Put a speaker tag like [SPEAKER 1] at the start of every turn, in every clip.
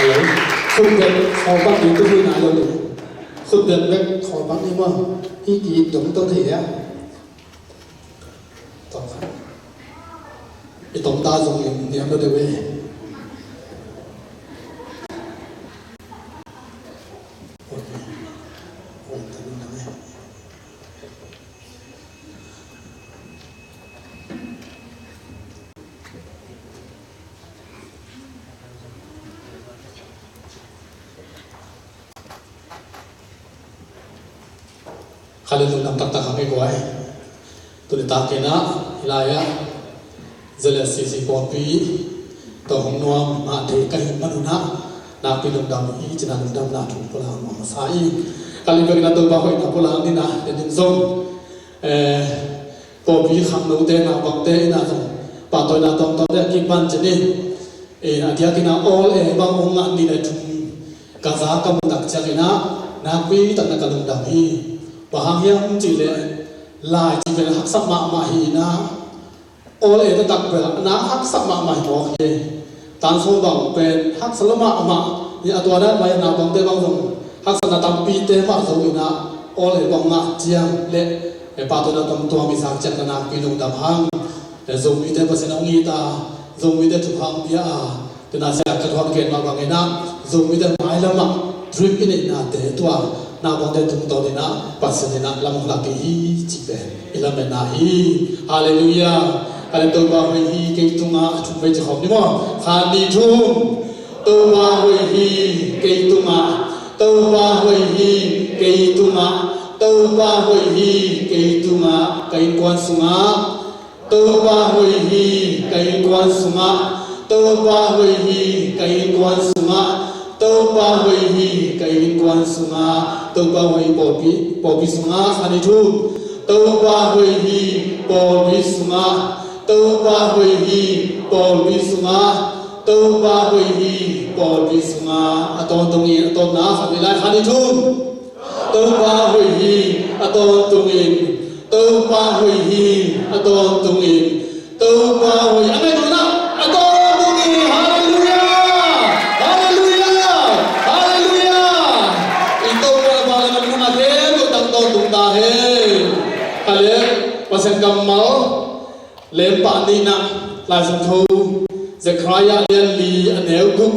[SPEAKER 1] rồi không được khó bắt đi tôi đi nào rồi không được đấy khó bắt đi mà ý kỳ đúng tôi thể á tổng cái tổng ta dùng niệm nó đều về kalian tentang tak kami kuai, tu letak kena hilaya, jelas sisi kopi, tohong nuam mati kayu manuna, nak pilih dam i, jenang dam nak pulang masai, kalian bagi tu bahawa nak pulang ni nak jadi zong, kopi kham nu te nak bang te nak zong, patoi nak tong tong dia kipan jenis, dia kena all bang ongat ni dah cumi, kaza kamu nak cakap nak pilih tak nak kalung dam i. Bahagian cile lai cile hak sama mahi na oleh itu tak bela na hak sama mahi boh ye tan so bang pen hak selama ama ni atuanan bayar na bang te bang song hak sana tampi te ma so ina oleh bang ngak jiang le patut na tom tua misak cek na pilung dam hang zong ite pasen ongi ta zong ite tu hang dia tena sia katwan ken ma bang ina zong ite mai lama drip ini na te tua na bang te tung to dina pasen dina lam laki hi cipe ilam na hi haleluya kalian tu bahawa hi ke tunga cumai jawab ni mo khani tum tu bahawa hi ke tunga tu bahawa hi ke tunga tu bahawa hi ke tunga kai kuan sunga tu bahawa hi kai kuan sunga tu bahawa hi kai kuan sunga tu bahawa hi kai kuan sunga tu bahawa popi sunga khani tum tu bahawa hi popi sunga tu bahawa hi popi sunga tu bahawa hi popi sunga atau tungin atau na khamilai khani tum tu bahawa hi atau tungin tu bahawa hi atau tungin tu bahawa anai tu na atau tungin haleluya haleluya haleluya itu bala na muna he tu tang to tung ta he kalian pasang kamal lempa ni na langsung tu Zechariah lian li anel guk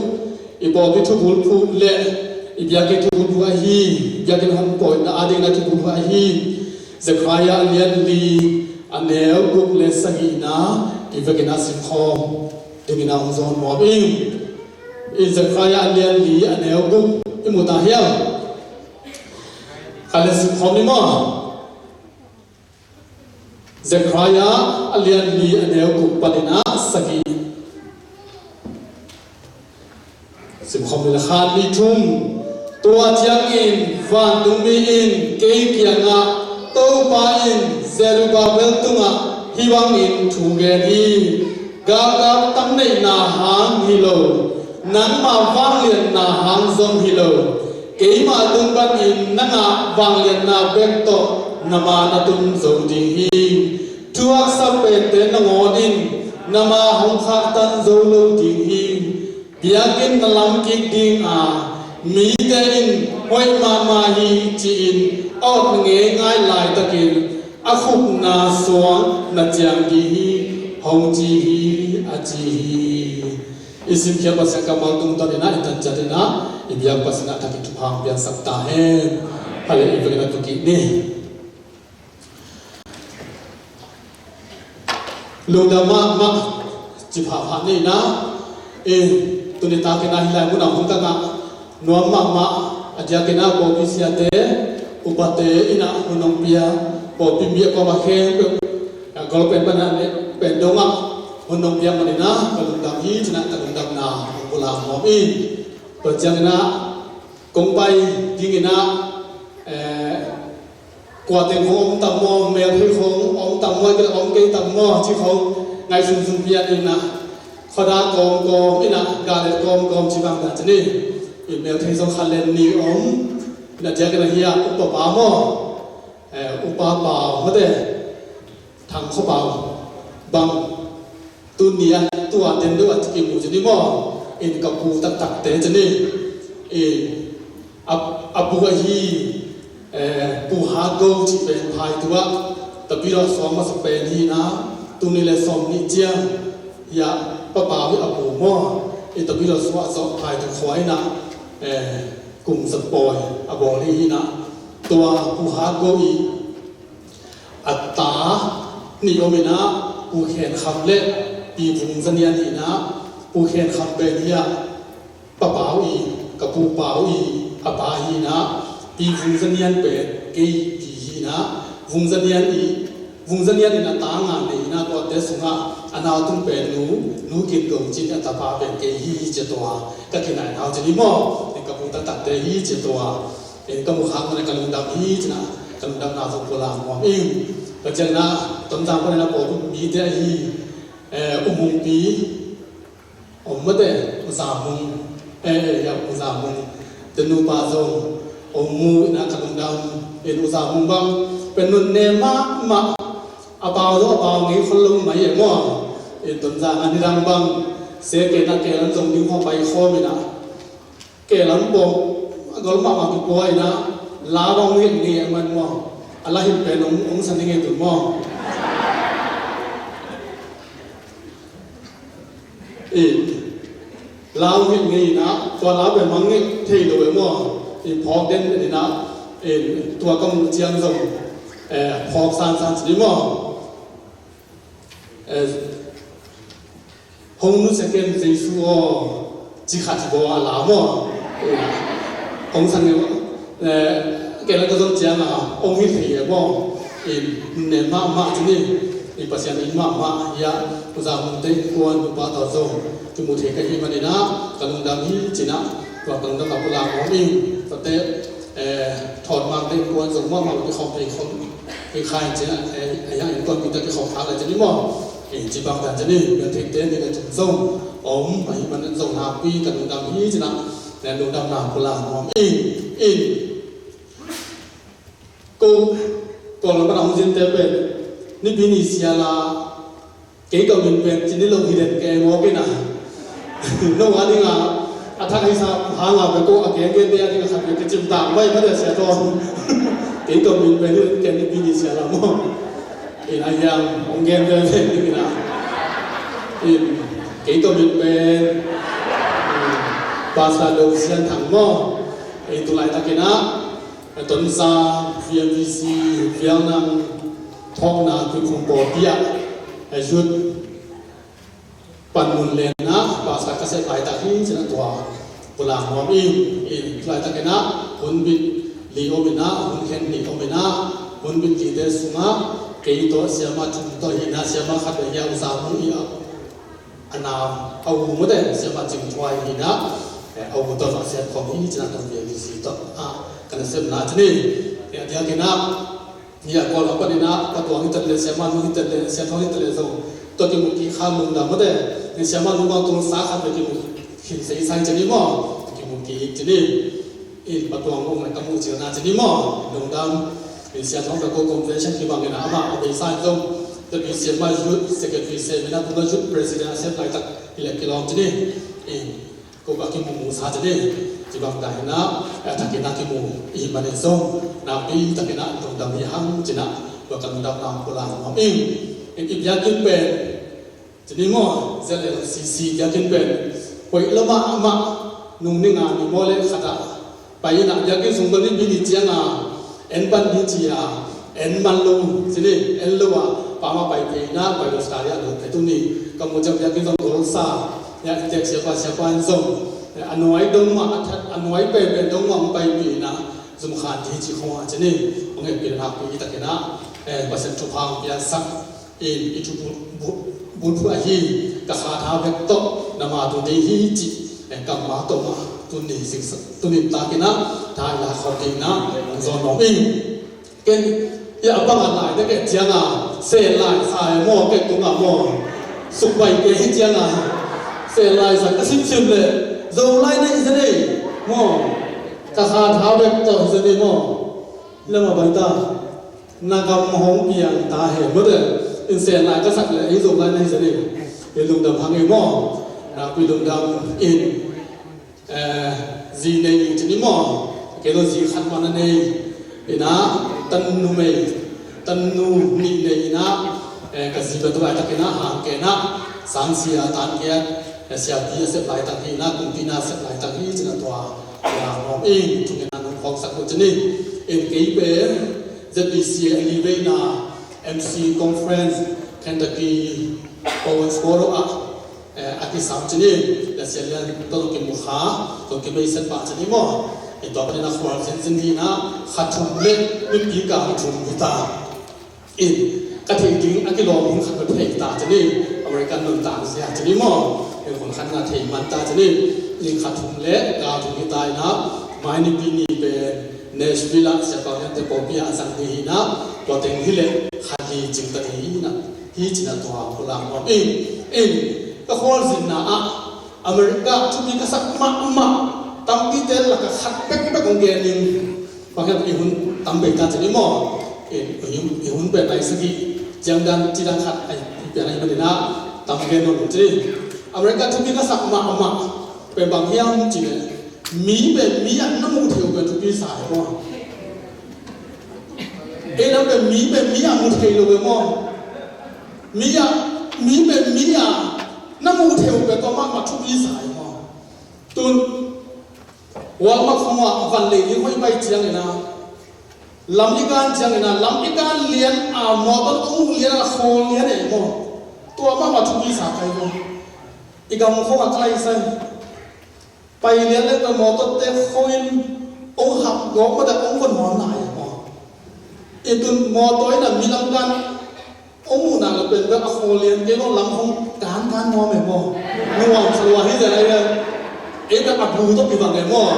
[SPEAKER 1] ibo bitu bulpu le ibiake tu bulpu ahi ibiake ham point na ading na tu bulpu ahi Zechariah lian li anel guk le sagi na ibake na simkho dingina ongzon mo bing Zechariah lian li anel guk imutahia kalian simkho ni mo Zechariah alian li anel guk padina sagi simkhom le khan li thum tua chiang in van tung mi in ke kianga to pa in Zerubbabel tunga hiwang in thuge hi ga ga tam nei na hang hi lo nan ma wang lian na hang zom hi lo ke ma tung ban in nanga wang lian na bek to nama na tum zo ding hi tuak sa pe te na ngodin nama hong kha tan zo lo ding hi biakin nalam ki ding a mi te in hoi ma ma hi chi in out nge ngai lai takin a khup na suang na chiang gi hi hong chi hi a chi hi isim kya pasang kamal tung ta dina itan cha dina ibyak pasana ta ki thupang bian sakta he hale ibagina tu ki ni lodama ma chipha pha nei na tu ni ta ke na hilai mu na hum ta nga no ma aja ke na ko bi sia te upate ina hunong pia ko bi mi ko ba khe ko pen bana ne pen donga hunong pia manina kalung dam hi china kalung dam na pula mo bi to chang na kong pai dingina qua tiền không tầm mò mèo thì không ông tầm mò cái ông cây tầm mò chứ không ngày xuân xuân bia đi nè khó đa com cái nè gà để com chỉ bằng cả thế này mèo thì do khăn lên ni ông là chơi cái này hiya upa ba mò upa ba mà thế thằng khó bảo bằng tu nia tu ăn tiền đâu ăn cái mù chứ đi mò อินกับปูตักเตจะนี่อับปูฮีปูฮาโกที่เป็นพายตัวแต่พี่เราสองมาสเปนฮีนะตุนี่เลยสองนี่เจียยาป้าป่าวิอับปูมั่วแต่พี่เราสวะสองพายตัวควายนะกลุ่มสปอยอับบอลีนะตัวปูฮาโกอีอัตตานี่โอเมนะปูเขียนคำเล็กปีvùng dân yên thì naปูเขียนคำเป็นเนี่ยป้าป่าอีกับปูป่าอีอาป่าอีนะปีvùng dân yênเป็นกี่ปีนะvùng dân yênอีvùng dân yênนี่นะต่างงานนี่นะก็เดสุงะอันเอาตุ้งเป็นนูกินกงจินอัตป่าเป็นกี่เจตัวก็ขนาดเอาจะนี่มั่วนี่กับปูตัดเตยเจตัวเอ็นก็มุขังมันกันลุงดำฮีจนะกันลุงดำนาสุโขลามว่าอิงก็จังนะต้นจามคนนั้นบอกมีเดียฮีมุงปีไม่ได้อุตสาหมุงอยากอุตสาหมุงแต่นูปาซงมูนะขนมดำเป็นอุตสาหมุงบางเป็นนุ่นเนมาอาเปาตัวอาเปางี้คนลงมาอย่างว่าต้นจางอันนี้ดังบางเสียเกณฑ์เกณฑ์จงดิ้งเข้าไปข้อไม่นะเกณฑ์นั้นบอกก็มาเป็นป่วยนะลาบองเงี้ยนี่มันว่าอะไรเป็นองค์สันนิษฐานตัวมั่งลาวเห็นไงนะตัวลาวเป็นมังเงี้ยเที่ยวไปมั่วพอกเด่นนี่นะตัวกำเจียงส่งพอกสานสิมั่วหงนุสเกนใจชัวจิขัดบัวลาวมั่วหงสันเนี่ยเกล้าก็ต้องเจียงอ่ะองค์ที่เที่ยวมั่วเนี่ยมาที่นี่ปัจจัยนี้มากๆยาอุตสาหกรรมเต็มกวนอุปาทานส่งที่มุทีกันที่มันนี่นะกันดำที่จีน่าตัวกันดำกับพลังของอิงแต่ถอดมาเต็มกวนส่งว่ามาที่เขาไปเขาไปขายจีน่าอย่างก่อนมีแต่ที่เขาขายอะไรจีนี่มั่งจีบางแต่จีนี่เป็นเทคเต้นนี่ก็จุดส่งไอ้มันส่งหาปีกันดำที่จีน่าแต่ดวงดำน้ำพลังของอิงกูเราไม่ต้องจินเตเป็นนี่บินิสิอาลาเกี่ยวกับเป็นจีนี่เราเห็นแกงอกินะน้องอันนี้งาอาทักให้ทราบหางาไปก็อาเกงเกนเดียที่เขาเป็นจิมตามไม่ได้เสียตัวเกี่ยวกับเป็นนี่แกนี่บินิสิอาลามั่งอะไรอย่างองเกนเดียนี่นะเกี่ยวกับเป็นภาษาโลกเสียงถังมั่งตัวไหนตะกี้นะต้นซาเวียนวิซีเวียงนังท้องนาคือคงปอเปียจุดปันมุนเลนนะภาษาเกษตรไทยตะกี้ชนะตัวพลังหัวมีไทยตะกี้นะหุ่นบินลีโอมินะหุ่นเข็นลีโอมินะหุ่นบินกีเดสุงะเกี่ยตัวเสียมาจุดตัวหินะเสียมาขัดยาวสามมืออันนาเอาหัวเด่เสียมาจึงช่วยหินะเอาหัวตัวเสียของหิชนะตัวเวียนวิซีตัวกันเสียมนาชนีเดี๋ยวกินน้ำเนี่ยก่อนเราก็ดีนะก็ตัวหิตเลเสียมานุหิตเลเสียท้องหิตเลส่งตัวกิมุกีข้ามมุงดำไม่ได้เนี่ยเสียมานุบางตัวสาขาไปกิมุหินใส่ใส่ชนีมั่งกิมุกีชนีประตูงงในกมุจีนาชนีมั่งดงดำเนี่ยเสียท้องตะโกคอนเวนชั่นที่บางเงินอามาเอาไปใส่ตรงตัวมีเสียมายุดเซกเตอร์เซมินาตัวยุดประธานเสียหลายตักอิเล็กกิโลชนีก็กับกิมุมูสาชนีที่บางได้นะถ้ากินนักกิมูอีมันเองส่งน้ำปีถ้ากินนักตรงดำยังจีน่ะว่ากันดำน้ำโบราณของอิงอีกอยากกินเป็นจีนี่มั่วเจริญซีอยากกินเป็นไปละมานุ่งนิ่งอ่ะมีโมเลขัดไปนะอยากกินสมบูรณ์บินิจีน่ะเอ็นบันดิจีอ่ะเอ็นมันลุงจีนี่เอ็นลูกอ่ะปามาไปปีนะไปดูสตาร์ยาดูแต่ตุนี่ก็มุ่งจะอยากกินตรงโรซ่าอยากจะเสียกว่าส่งอันน้อยดงมาอันน้อยเป็นดงมาไปปีนะสมขันที่จีของอาจารย์นี่ผมเห็นเป็นหักปีตะเกียนะประสิทธิภาพยาสักอิจุบุญฮีกับขาท้าเวกโตนามาตุนีฮีจิกับมาโตมาตุนีสิกตุนีตากินะทายลาขอดินะจอนน้องอิงเก่งอย่าบังอะไรได้แก่เจียงอ่ะเสียลายสายหม้อเก่งตุ้งอ่ะหม้อสุกใบเก่งเจียงอ่ะเสียลายสักกระซิบเลยโจไลนี่สิเนี่ยมั่งกขาท้าเวกโตสิเนี่ยมั่งเรื่องอะไรต่างนักมองเพียงตาเห็นเมื่อเดือนอินเสียนลายก็สักเลยไอ้โจไลนี่สิเนี่ยเดี๋ยวลุงดำพังไอ้มั่ง na quy đồng đam in gì này chỉ mò cái đó gì khăn mà này ina tân nu ni này ina cái gì đó vậy ta cái na hàng cái na sáng xia tan cái xia bia xếp lại tan hi na cùng tina xếp lại tan hi chỉ là tòa là mong in chúng ta nông phong sắc của chân đi in cái bé ZBC Elevena MC Conference Kentucky Owens Forum aki sam chini la selian to ke mukha to ke bai set pa chini mo e to bana khwal zen di na khathum le min ki ka thum ta in ka thei ding aki lo min khat phei ta chini American nun ta sia chini mo e kon khan na thei man ta chini in khathum le ka thum ta na mai ni pi ni be Nashville se pa te po pi a sang ni na to teng hi le khali ching ta ni na hi china to a pula mo in cái kho gì na America chúng mình cái sắc ma tam cái tên là cái khát bách công nghệ nên bằng cái ihun tam bảy ta chỉ mò ihun bảy này sẽ chẳng đan chỉ đang khát ai bảy này mà na tam cái nó cũng chỉ America chúng mình cái sắc ma bảy bằng hiang chỉ Mỹ ăn nó mua thiếu cái chúng mình xài mò cái nó bảy Mỹ ăn mua thiếu rồi mò Mỹ năm mùa theo về có mắc mà chúc ý giải mà tuân hoặc mắc không mà văn lệ như vậy bay chiang này na làm đi gan chiang này na làm đi gan liền mò tao ông liền là khô liền này mà tua mắc mà chúc ý giải cái mà igam không có cái gì bay liền lên cái mò tao té khô in ông học gõ mà đã ông vẫn mò lại mà ít tuân mò tối là mi làm gan ông nào là bên đó khô liền cái nó làm không cán mò mày mò nuông sờ hết giờ này ấy là áp bù tốt cái bằng cái mò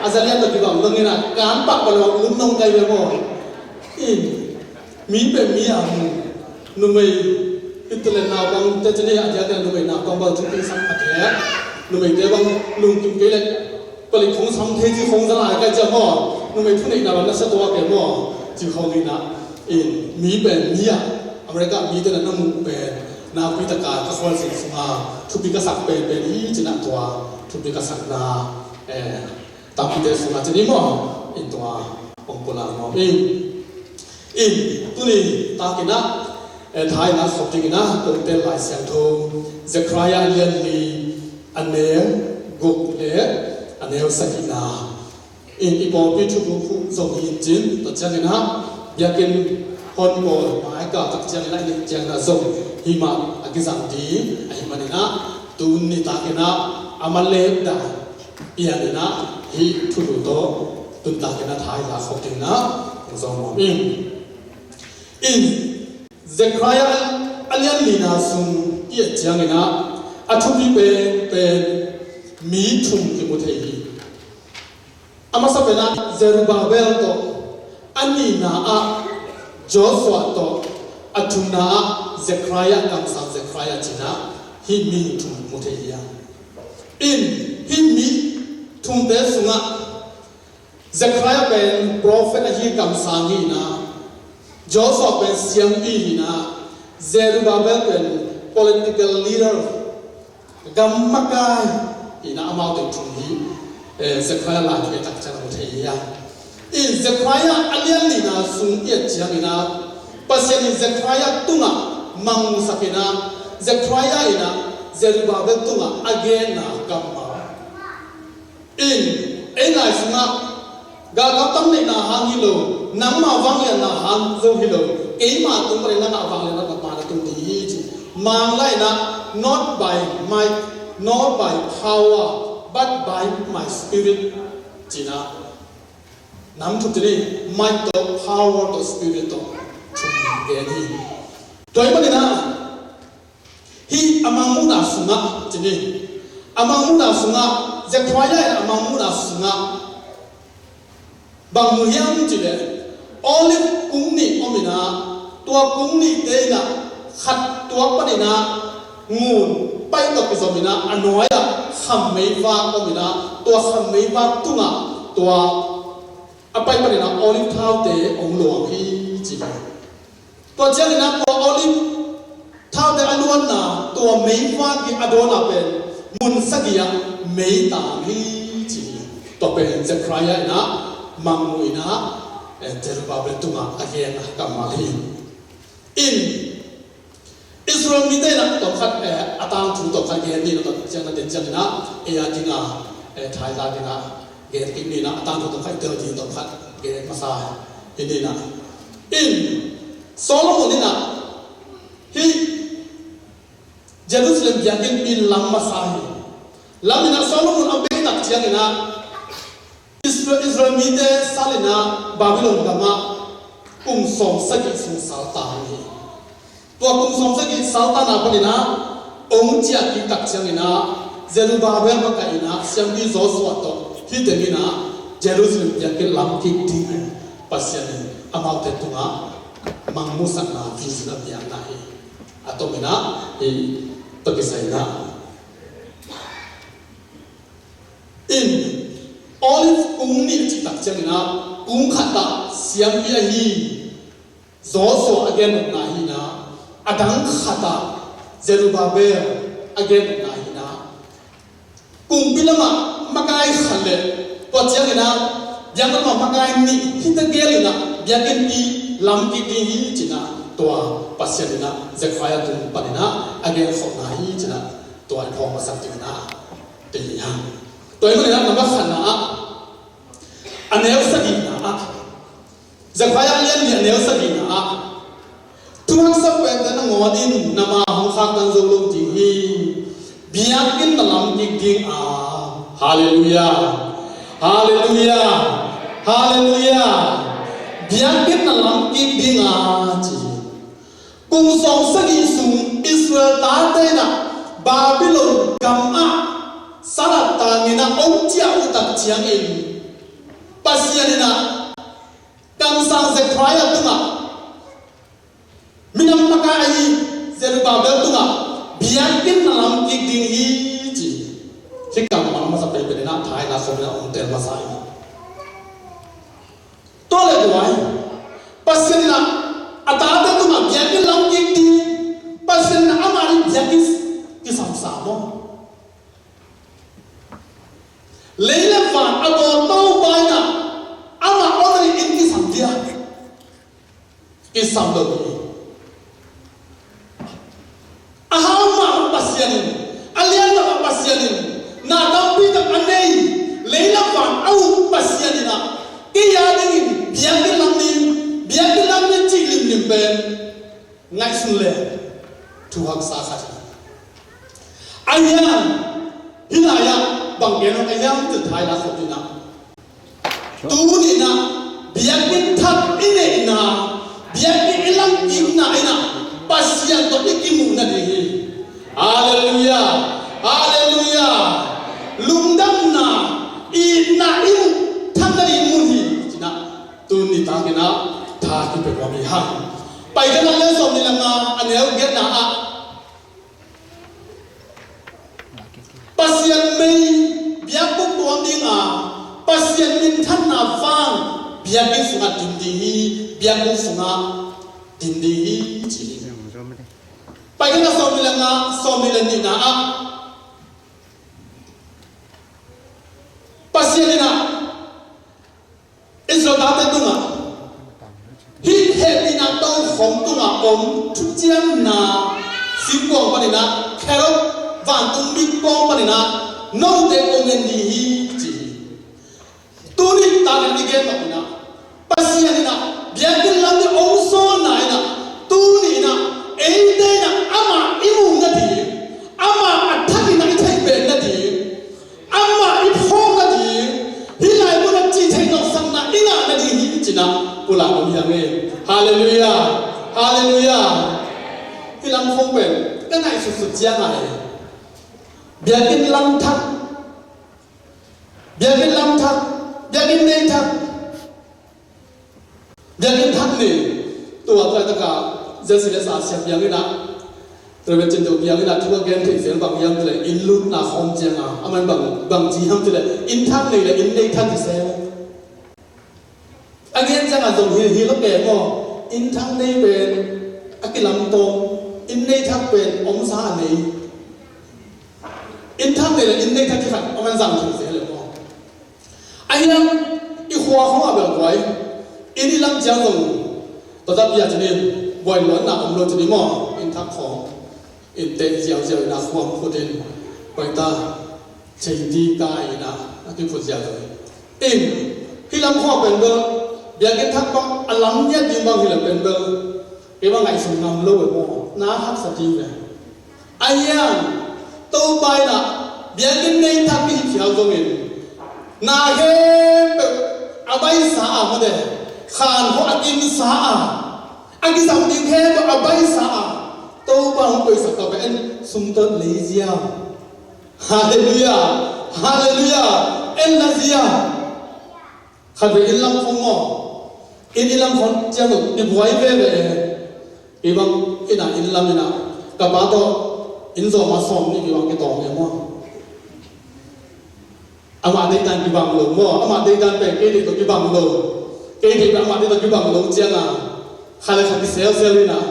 [SPEAKER 1] azalian tốt cái bằng lưng này cán bạc vào lòng uốn nông cây về mò mí về mí nung mày ít lần nào bằng thế này anh thấy nung mày nào bằng bao chúng tôi sang mặt thế nung mày thế bằng lùng kim cái này bởi vì không xong thế chứ không ra lại cái chợ mò nung mày thứ này nào nó sẽ to cái mò chứ không đi nào mí về mí America mí thế là nó mù về na quý tất cả các khoa sinh sinh thu bị các sắc bền bền ý chỉ là tua thu bị các sắc na tam bị sinh chỉ đi mò in tua ông cô làm mò in tu ni ta kena thái na học tiếng na công tên lại sang thô Zechariah liên li anel gục lệ anel sakina in ipo pi thu bu zong in jin to chang na yakin hon ko mai ka tak chang lai ni chang na zong hima agizam di ahimanina tun ni takena amale da pianina hi thulu to tun takena thai la khotina zong in Zechariah alian lina sun ye changena athupi pe mi thum ki muthei amasapena Zerubbabel to anina Joshua to atuna Zechariah kamsa Zechariah china hi mi thum mutheiya in hi mi thum de sunga Zechariah ben prophet hi kamsa ni na Joshua ben siam pi na Zerubbabel ben political leader gammakai ina amau de thum hi Zechariah la ke tak chana mutheiya in Zechariah alian ni na sun ye chiang ina pasien Zechariah tunga mang sakina Zechariah ina Zerubbabel tunga again na kamma in enai sunga ga tam nei na hang hilo nang ma wang ya na hang zo hilo e ma tum re na wang le na ma na tum ti mang lai na not by might not by power but by my spirit china nam thu ti might to power to spirit to Geni, toy mana na? Hi amamu na sunga, jadi amamu na sunga, Zechariah amamu na sunga. Bang muhiam jadi, olive kungni omina, tua kungni dena, khat tua panina, ngun, pai to kisomina, anoya, hameiva omina, tua hameiva tunga, tua apa yang panina olive thau te ongluang hi jadi. Tua jangan nak tua olive thau de aluan na tua meiva ki adona pen mun sagia mei ta hi chi to pe Zechariah na manguina Zerubbabel tunga again kamali in Israel mi te na to khat atang thu to khat ge ni to chang na den chang na e ya dinga thai la dinga ge ki ni na atang thu to khat ter ji to khat ge masa ini na in Solomon ni na hi Jerusalem yakin in lam masa hi lam na Solomon abe tak chang na Israel mi te salina Babylon kama som sagi sung salta ni tua som sagi salta na palina chia ki tak chang ina Zerubbabel ma ka ina siam di Joshua to hi te ni na Jerusalem yakin lam ki ti pasyan amau te tunga mangmusak na vizna biang na hi atomina pakisaina in olive kung ni chi tak chang na kung khata siam bi hi Joshua again na hi na adang khata Zerubbabel again na hi na kung bilama makai khale to chang na yang ma makai ni hitagel na biakin ti lam ki ti hi china tua pasyana Zechariah tu panina again khop na hi china tua khom ma sak ti na ti ha toy mo na namba khana anel sagina Zechariah lian ni anel sagina tuang sa kwenta na ngodin nama hong khak tan zo lom ti hi biakin na lam ki ding hallelujah hallelujah hallelujah biakin na lam ki ding chi kung song sagi sung Israel ta te na Babylon kam sarata ni na chia utak chiang in pasian na kam sang Zechariah tunga minam maka ai Zerubbabel tunga biakin na lam ki ding hi chi fikam ma ma sa pe pe na thai na so na on tel ma sai to le duai pasian na atada tunga biakin lam ki ding pasian na amari biakin ki sam sa mo Leila van abon tau baina ama only in ki samdia ki samdo ahama pasianin alian ma pasianin na dampi ta anei Leila van au pasianina ki yadin biakin lamin chilin nimben ngai sunle tu hak sa khat ayan hinaya bangeno ayam tu thai la khopina tu ni na biakin thak ine na biakin ilang imna ina pasian to ikimu na di hallelujah hallelujah lungdam na ina im thamari muni china tu ni ta kina tha ki pe ko mi ha pai kana le som ni langa anel get na pasian mei biak puk tuam ding pasian min than na fang biak ki sunga dindi hi biak ku sunga dindi hi chi pai kana som ni ni na pasian na Israel ta te tunga hi he ni na tau khom tunga om thu chiam na sim kwang pa ni na kherok van tung mi kwang pa ni na no de ongen di hi chi tu ni ta ni ge ma na pasian ni na biakin lam de om so na ina tu ni na ei de na ama imu na di ama athaki na ithai be na di ama I phong na di hi lai mo na chi thai no sang na ina na di hi chi na pula no ya me hallelujah hallelujah hi lam phong be cái này sụt sụt chiang này biakin lam thak biakin nei thak biakin thak ni tua ta ta ka jesile sa siam yang ina terus chin tu yang ina thua gen thi sen bang yang le in lut na khom chiang aman bang ji ham tu le in thak nei le in nei thak ti se again chang a dong hi lo ke mo in thak nei ben akilam to in nei thak ben om sa nei in thang này là in đây thang cái phản ông anh rằng thì dễ là không anh em ít hoa không à bèo quái in đi lăng giang dùng tôi đã bây giờ cho nên vài lần nào ông luôn cho nên mò in thang khó in tên giàu giàu là khoang phụ đến vậy ta chạy đi cái na cái phụ giàu rồi in khi làm hoa bèn bơ bây cái thang bằng anh lắm nhất đi bằng thì là bèn bơ cái bằng ngày sùng nằm lâu rồi mò ná hắc sát đi về anh em tôi bay na bây cái này thang cái chiều rồi mình na hem abai sa à mà đây khan ho akim sa à anh cái dòng tiếng hem của abai sa à tôi bằng tôi sẽ có bên sung tơ lấy ziao hallelujah hallelujah en la ziao khát về in lâm không ngỏ in lâm không chẳng được đi vay về cái bằng cái nào in lâm nào cả ba to in rồi mà xong như cái bằng cái tổ này mà ama đây tan cái bằng lồng mà ama đây tan về cái gì cái bằng lồng cái gì ama đây cái bằng lồng chẳng à khai là cái sale đi nào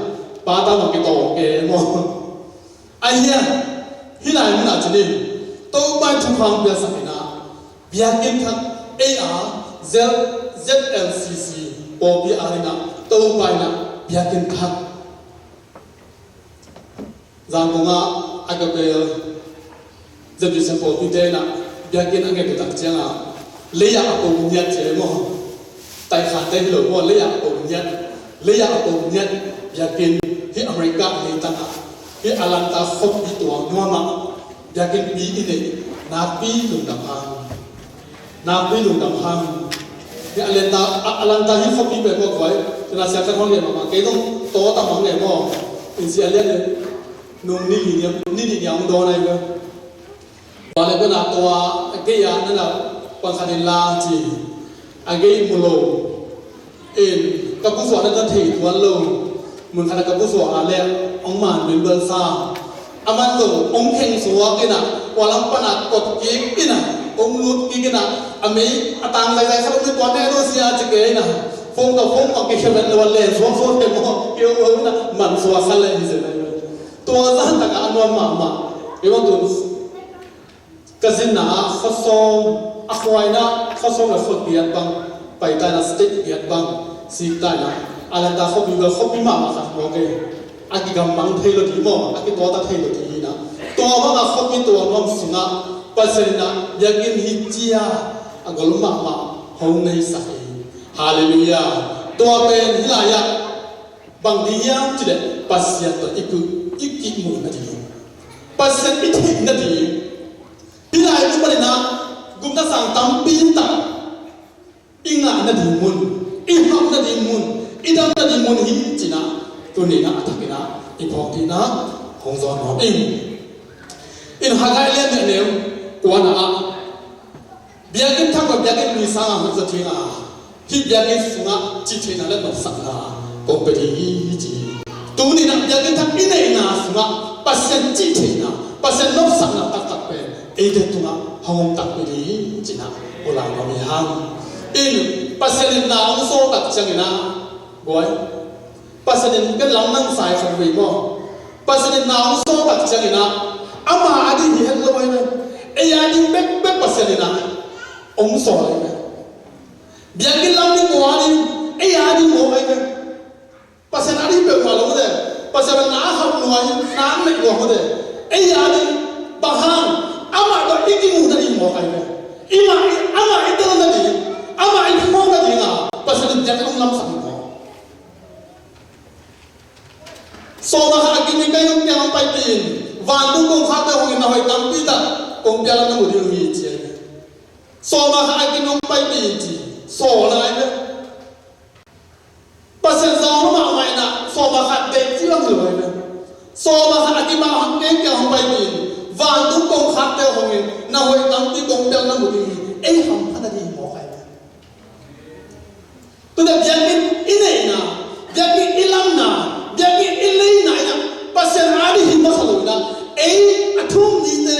[SPEAKER 1] ba ta một cái tổ cái mà anh nhá khi này mình làm gì tôi bay trong phòng bây giờ sao na bây kiến thức AR ZLCC Bobby Arena tôi bay na bây kiến thức rằng cũng anh cái giờ bây giờ Bobby đây na bây kiến anh cái tự đặt chẳng à lấy à bông nhật chế mà tại khán đây lỗi mà lấy à bông nhật bây kiếnที่อเมริกาในตั้งที่อาลันตาคบปีตัวนัวมาอยากกินปีนี้นาปีลุงดำพังที่อาลันตาที่คบปีแบบว่าคอยจะน่าเสียกันห้องเรียนมาเกี่ยต้องโตตั้งห้องเรียนว่าอินเสียเรียนนุ่มนี่ยังโดนอะไรก็ว่าเลยก็น่าตัวเกี่ยนั่นแหละปังคันลาจีไอ้เกี่ยมุโลกับผู้สอนนั่นก็ถีบวันลงmun khana ka buswa ale ongman bin bel sa aman lo ong kheng suwa kina walang pana kot ki kina ong lut ki kina ami atang lai lai sabun to ne ro sia chike na phong ma ke kheban lo le so te mo ke o na man suwa khale ni se na to za ta ka anwa ma e won tu kazina khasom akhwaina khasom la khot biat bang pai ta na stick biat bang si ta naอาจารย์เขามีมาครับโอเคอากิกำมังเทโลดีโมอากิตัวตาเทโลดีนะตัวว่าเขามีตัวน้องสุนัขปัสสินะอยากกินฮิจิยาอากลุมาห้องในสายฮาเลลูยาตัวเป็นฮิลายะบางทียังจีเดปัสสิตัวอีกมุนนาทีปัสสิอีกทีนาทีฮิลายะมันนะกุมตาสังตัมปีนตังอิงานาทีมุนอิฮามนาทีมุนidam tadi mun him cina tu ni na atakina ipok tina hongzon ho in hagai len ne nem kuana a biakin thak biakin ni sanga hu za thinga hi biakin sunga chi thina le no sakna ko pe ji tu ni na biakin thak ine na sunga pasen chi thina pasen no sakna tak pe e de tunga hong tak pe cina ola no mi hang in pasen na ong so tak changina boy pasanin kan lang nang sai khan wi mo pasanin naung so tak changina ama adi hi hen lo na e ya ding bek pasanina ong so na biakin lam ni ko ani e ya di mo ai ka pasan adi be ma lo de pasan na ha lo ai na me ko ho de e ya di bahang ama do iki mu na ni mo ai ka ama ito na di ama ai mo na di nga pasanin jak ong lam sang so na ha kini kayo yang pai tin van tu kong khata hong na hoi tam pi ta kong pya na mu di hi che so na ha kini ong pai tin ji so na ai ne pasen zo ma mai na so ma ha de ji lang lo ne so ma ha ki ma hong ke kya hong pai tin van tu kong khata hong na hoi tam pi kong pya na mu di ai ham ha di mo kai tu da jakin ine na jakin ilam na jadi ilai naik pasal ada himma saluna athum ni te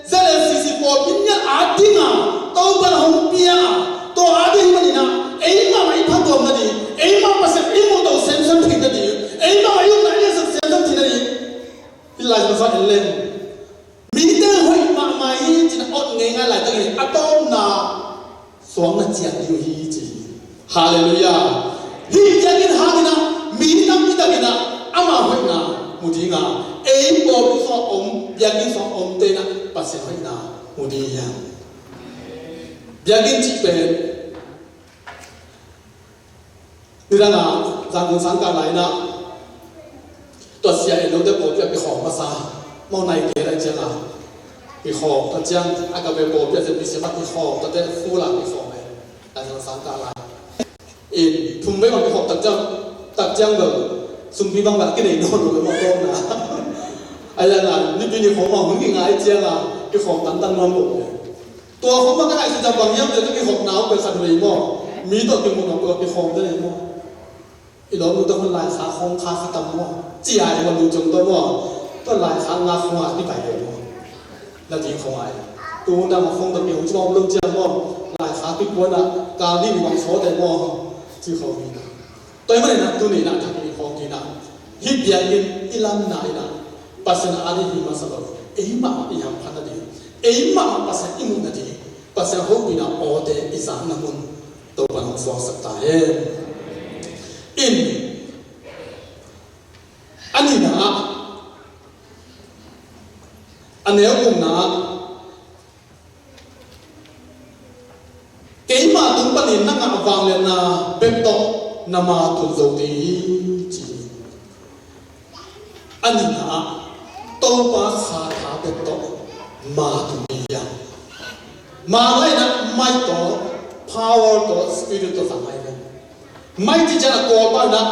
[SPEAKER 1] zale sisi ko binya adinga to ban hom pia to ada himma ni na ma mai phato na ni ma pasal imo to sensan thing na ni ma ayu na ni sensan thing na ni ilai ba fa len mi te hoi ma xuống là chẹt yêu hi chỉ hallelujah hi yakin hagina mi nam mi dagina ama hoina mudinga ei bo so yakin so te na pasien hoina mudia yakin chi pe nirana jang sang ka lai na to sia elo de bo pe khom ma sa mo nai ke ra cha la bị khổ ta chăng ai cả về bộ bây giờ bị xem bị khổ ta để phu là bị khổ này là nó sáng tạo lại in thùng mấy con bị khổ tập chăng rồi xung quanh vòng lại cái này nó rồi mà con nè ai là như bây giờ khổ mà muốn cái ngài chăng là cái khổ tận tận non bộตัวเขาไม่ได้จะบางอย่างเดี๋ยวจะมีหกหนาวไปขัดเลยมั้งมีตัวเป็นมันเอาไปหกได้เลยมั้งอีหลอดูตัวมันลายขาคงขาขัดตั้มมั้งจีไอมันดูจงตัวมั้งตัวลายขางาคงอ่ะที่ไปเลยมั้งแล้วจริงคงไอ้ตัวนั้นมันคงต้องมีหัวใจมันเรื่องเจ้ามั้งลายขาที่ปวดอ่ะการนี่มีความโสดมั้งที่เขามีนะตัวมันเนี่ยตัวนี้นะถ้ามีของที่นะฮิบยากินอิลัมนายนะปัสสาวะนี่มาสลบเอ็มมาอีหยังพันธุ์ดีเอ็มมาปัสสาวะอิมุนดีปัสสาวะบินาโอเดอิสานมุนตัวมันฟองสักตาอินอันนี้นะอันนี้กุมนะเกี่ยมาตุนปนินนักวางเลนะเป็นโตนามาตุนโจดีจีอันนี้นะตัวภาษาทาเป็นโตมาตุนียังมาเลยนะไม่โต power โต spirit โตสังไงกันไม่ที่จะกอดมานะ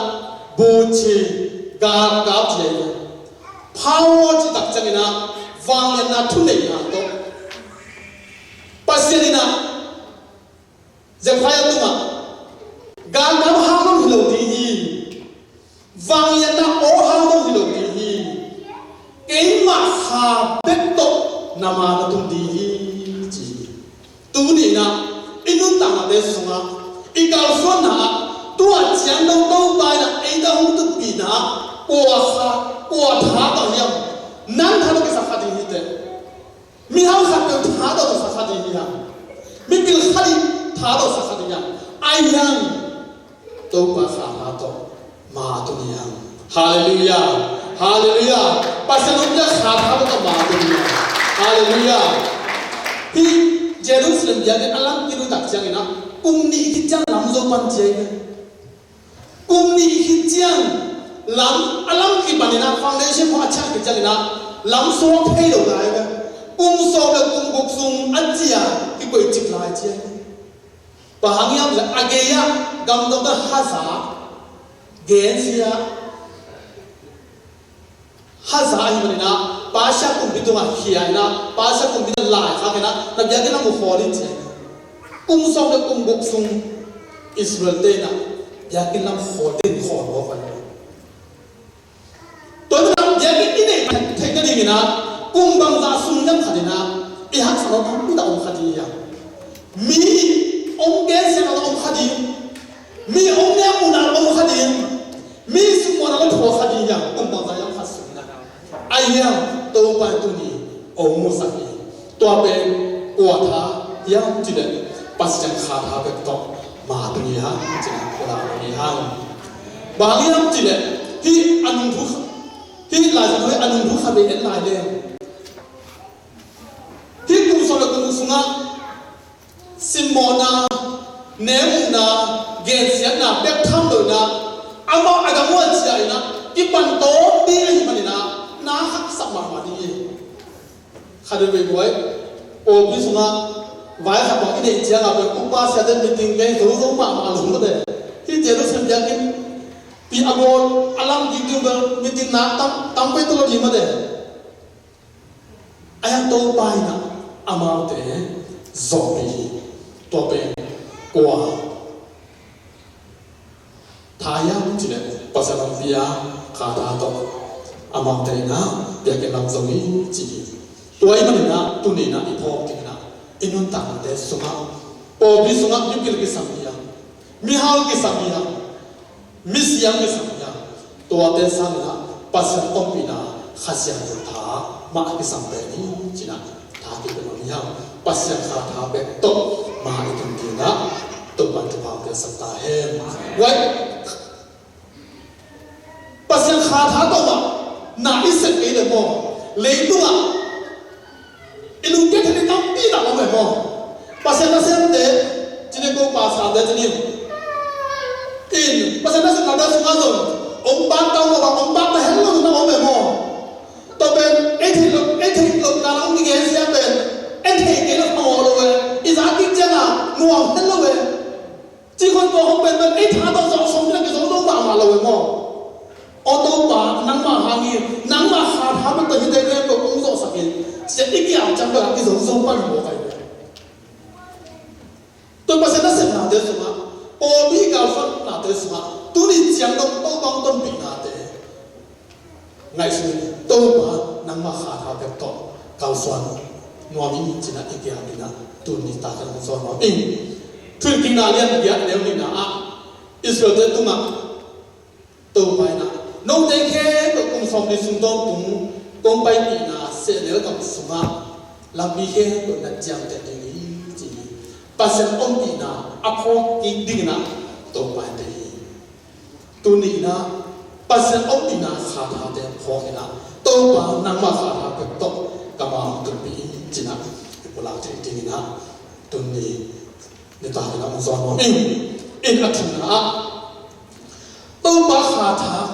[SPEAKER 1] บูชีกาบเจียน power ที่ตักจังนะวางเลยนะทุนเลยนะโตปัสยานะจะพายตัวมาการนำหาต้องหิโลดีฮีวางเลยนะโอหาต้องหิโลดีฮีเกี่ยมาหาเป็ดโตนามาตุนดีจีตูนี่นะอินุตังมาเดสงะอีกาลส่วนนะตัวเจียนต้องโตไปนะไอ้ดาวตุปีนะกัวท้าต่อยังนั่นท่านก็สักดีฮิตมีเขาสักเป็นท้าต่อสักดีฮิตมีเป็นขัดท้าต่อสักดียังไอ้ยังตัวภาษาต่อมาตุนียังฮาเลลูยาฮาเลลูยาภาษาโน้นจะขาดท้าต่อมาตุนียังฮาเลลูยาที่เยรูซาเล็มยังอัลลัมกิรุตักจังนะกุมนี่คิดจังลำโซปันเจงกุมนี่คิดจังลำอัลลัมกิบันนะฟังเดชพอชักคิดจังนะลำโซเทโลได้กันกุมโซกับกุมกุกซุงอัจเจียที่ไปจิบลายเจงบางอย่างจะอาเกียกำลังจะฮัสซาเกนเซียฮัสซาอีมันนะภาษาคุมพิจารณาเขียนนะภาษาคุมพิจารณาข้ากันนะนับยากันนะมุขอรินเจกุมสองกับกุมบุกซุงอิสราเอลนะยากันนะขอเด่นขอรอกันตัวนั้นยากันนี่เนี่ยเทคนิคนะกุมบางซาซุงยังขัดนะอีหักสารพัดไม่ได้องขัดยังมีองค์เกศเราองขัดมีองค์เนี่ยมุนาเราองขัดมีสมุนเราถั่วขัดยังกุมบางซายังขัดซุงนะไอ้ยังตัวไปตัวนี้องมุสักตัวเป็นกัวท้ายังจีเดปัสจังขาท้าเป็นต่อมาตัวนี้ฮะจีนคนละตัวนี้ฮะบางอย่างจีเดที่อันนุทุกที่หลายคนให้อันนุทุกขับเป็นหลายเรื่องที่กุมสระกุมสุงะซิมโมนาเนมุนาเกณฑ์เสียนาเบ็ดทำเลยนะอามาอากาศมั่วใจนะที่ปันโตดีไอ้มันนี่นะน้าหักสัมมาดีขัดไปด้วยโอ้พิสุงะไว้ขับบอกที่เด็กเจ้าเราเป็นอุปาเสด็จมีติงเกย์รู้มาหลงก็ได้ที่เจริญสัญญากินปีอาโบอัลลัมกินกันมีติงนักตั้มไปตัวดีมาได้ไอ้ยังโตไปนะอามาเตะซอมบี้ตัวเป็นกลัวทายาจีเนภาษาอังกฤษขาดาโตอามาเตะนะอยากจะนำซอมบี้จีตัวไอ้มันนะตัวนี้นะอีพอกินนะอินุนตังเดสุงะโอบิสุงะยุกิลกิสัมยามิฮาลกิสัมยามิสยังกิสัมยาตัวเดสังนะปัสสันตปีนะขัดยังจุดท้ามากิสัมเบนีจีนะท้าที่เป็นอย่างปัสสันขาท้าเบตโตมาอีกทีนะ de sakta he wai pasien kha tha to ma na isek ke le mo le tu a inu ke thani tam pi da mo pasien na sem de chine ko pa sa de chine in pasien na sem na da sunga zo ông bác tao mà ông bác ta hết luôn nó ông về mò tao bên anh thì lúc nào ông đi nghe xem bên anh thì cái nó mò rồi ý giá kinh chân à nuông hết luôn vậy chỉ còn có ông bên anh thả tao dọn sống cái giống đâu mà rồi mò ô tô bà nắng mà hàng nghìn nắng mà hà mà tự nhiên đây cái ông dọn sạch nghìn sẽ ít cái chẳng được cái giống giống bắn mò vậy tôi bây giờ nó sẽ làm thế gì mà ô bị cao phân làm thế gì mà tôi đi chẳng đâu tôi bằng tôi bị nạt đấy ngày xưa tôi mà nằm mà khát khao đẹp to cao xoan ngoài mình chỉ là cái gì đó tôi đi ta cái món xoan mà in thuyền kinh nào liên biệt nếu như nào Israel tới tung à tôi phải nè nông dân kia tôi cũng sống đi xuống đông tung cũng phải bị nè sẽ nếu cầm xuống à làm gì kia tôi là chẳng để gì gì bà sẽ ông bị nè áp phong kinh đi nè tôi phải để tu ni na pasien ông ni na khá thà để phô cái na tôi bảo nang mà khá thà cái tốt cả mà tu bị chỉ na cái bộ lạc thì na tu ni người ta cái nào giống nó in ở trên na tôi bảo khá thà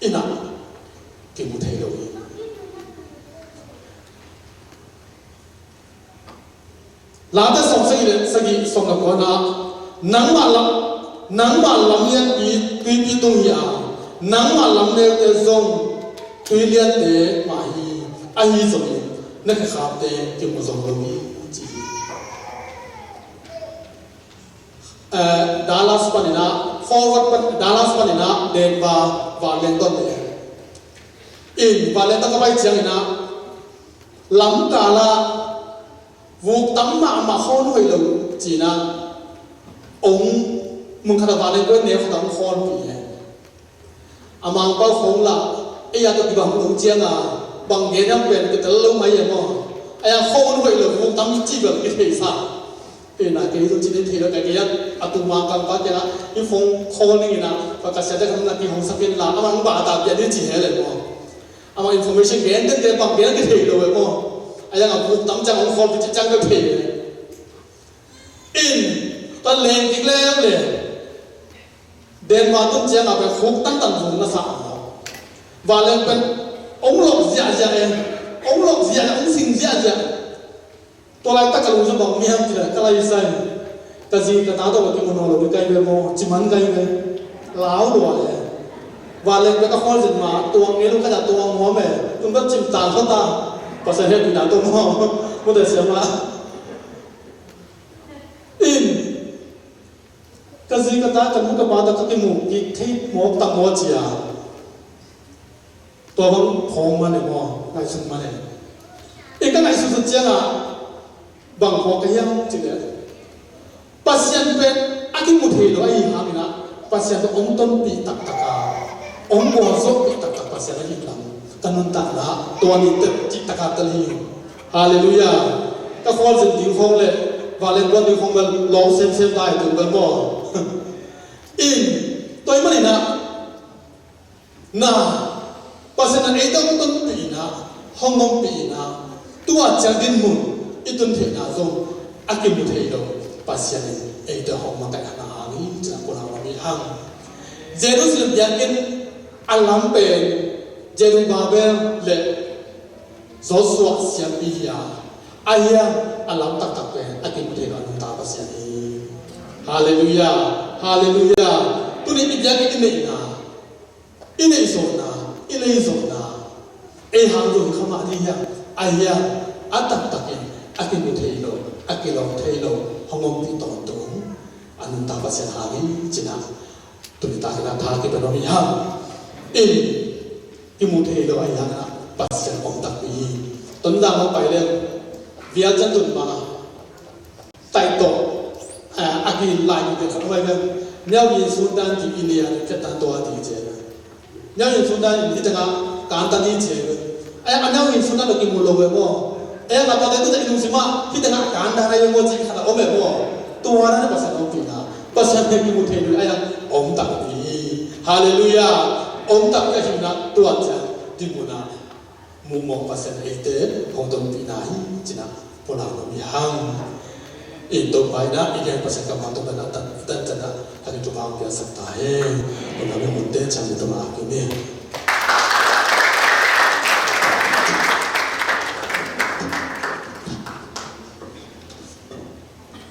[SPEAKER 1] in na cái một thế rồi là để sống sẽ gì sống được con na nang mà lắm nắng mà làm liên tuy tung ya nắng mà làm liên để dùng tuy liên để mà ai dùng nên cái khám để cái một dùng luôn gì Dallas panina forward Dallas panina đến và lên tuần để in và lên tao có bay chiang na lắm cả là vụ tắm mà khôn hồi lâu chỉ là ông mùng khát vào đây quên nếu không đóng khôn bị mang bao khôn là ai ya tôi bằng đúng chiang à bằng nghề năng quyền cái lâu mấy giờ mà ai khôn vậy là vụ tắm chỉ được cái thể sao cái này cái tôi chỉ đến thế đó cái tôi mang càng phát cái cái phong khôn này nè và cái sẽ được không là cái hồng sắc viên là mang bà ta biết đến chỉ hết rồi mà mang information cái đến cái bằng cái thể rồi mà ai là vụ tắm chẳng ông khôn thì chẳng cái thể in ta lên cái lên đến vào tuần chiang à phải khúc tăng vùng nó sao và lên bên ông lộc dạ em ông lộc dạ ông sinh dạ tôi lại tất cả luôn bằng miếng thì là cái này sai cái gì cái tao tôi cái món nào cái về mò chỉ mắn cái láo đùa và lên cái kho dịch mà tuồng nghe lúc cái là tuồng hóa mẹ tôi bắt chìm tàn hết ta và sẽ hết bị đá tôi mò có thể xem mà in cái gì cái ta cần một cái bao đó cái mũ cái mũ tặng mũ gì à tôi vẫn phong mà này mò ngày xuân mà này cái ngày xuân chiang à bằng phong cái yang chỉ đấy pasien bên aki một thế đó ai hàng na pasien đó ông tâm bị tắc à ông bỏ số bị tắc pasien là gì lắm kanun tắc là tuan itu chỉ tắc tali hallelujah các con dân tiếng phong lệ và lên quan tiếng phong bên lâu xem tai từ bên mò in tôi mới na pasien này itu tâm bị na hong mong bị na tua chẳng đến mun itu thế na rồi aki một thế đó pasien này itu hong mong cái na ni chẳng có nào bị hang Jerusalem yakin alam pen Jerubabel le Joshua siapia ayah alam tak pen aki một thế đó ta pasien ni hallelujah hallelujah tu ni yakin ini na ini zona hang rồi không ai đi ayah atak takin aki một thế đó aki long thế đó hong mong bị tổn thương anh ta pasien hari chỉ là tụi ta cái thà cái bên đó bị hang in cái một thế đó ai hang là pasien ông đặc biệt tuần ra một bài lên việc chân tuần mà tại tổ aki lại những cái không phải là nếu như Sudan thì India cái tan tổ thì chế nếu như Sudan thì cái cái tan thì chế ai nếu như Sudan là cái một lô về mà ai là bao giờ tôi thấy đúng mà khi cái cái tan này một chỉ khá là ổn về mà tua đó pasien ông bị pasal ni mu thei ayang om tak ni hallelujah om tak ka himna tua cha timuna mu mo pasal ite hongdom pinai china pola no mi hang itu baina igen pasal ka mantu na tan tan tan ha ni tu bang ya sakta hai ona me mutte cham tu ma ku me